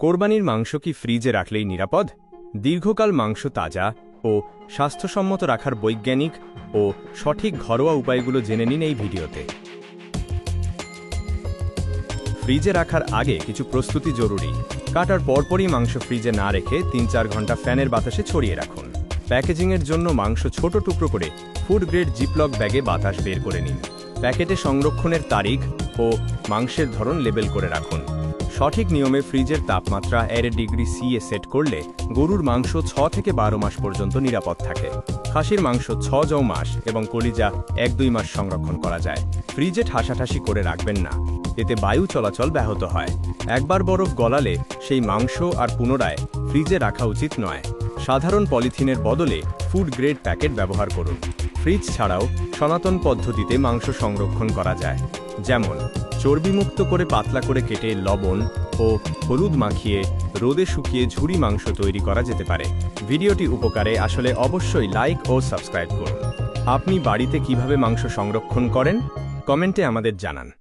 কোরবানির মাংস কি ফ্রিজে রাখলেই নিরাপদ? দীর্ঘকাল মাংস তাজা ও স্বাস্থ্যসম্মত রাখার বৈজ্ঞানিক ও সঠিক ঘরোয়া উপায়গুলো জেনে নিন এই ভিডিওতে। ফ্রিজে রাখার আগে কিছু প্রস্তুতি জরুরি। কাটার পরপরই মাংস ফ্রিজে না রেখে ৩-৪ ঘন্টা ফ্যানের বাতাসে ছড়িয়ে রাখুন। প্যাকেজিংয়ের জন্য মাংস ছোট টুকরো করে ফুড গ্রেড জিপলক ব্যাগে বাতাস বের করে নিন। প্যাকেটে সংরক্ষণের তারিখ ও মাংসের ধরন লেবেল করে রাখুন। সঠিক নিয়মে ফ্রিজের তাপমাত্রা 1°C সেট করলে গরুর মাংস 6 থেকে 12 মাস পর্যন্ত নিরাপদ থাকে। খাসির মাংস 6 মাস এবং কলিজা 1-2 মাস সংরক্ষণ করা যায়। ফ্রিজে ঠাসাঠাসি করে রাখবেন না, এতে বায়ু চলাচল ব্যাহত হয়। একবার বরফ গলালে সেই মাংস আর পুনরায় ফ্রিজে রাখা উচিত নয়। সাধারণ পলিথিনের বদলে ফুড গ্রেড প্যাকেট ব্যবহার করুন। ফ্রিজ ছাড়াও সনাতন পদ্ধতিতে মাংস সংরক্ষণ করা যায়, যেমন চর্বিমুক্ত করে পাতলা করে কেটে লবণ ও হলুদ মাখিয়ে রোদে শুকিয়ে ঝুরি মাংস তৈরি করা যেতে পারে। ভিডিওটি উপকারে আসলে অবশ্যই লাইক ও সাবস্ক্রাইব করুন। আপনি বাড়িতে কিভাবে মাংস সংরক্ষণ করেন, কমেন্টে আমাদের জানান।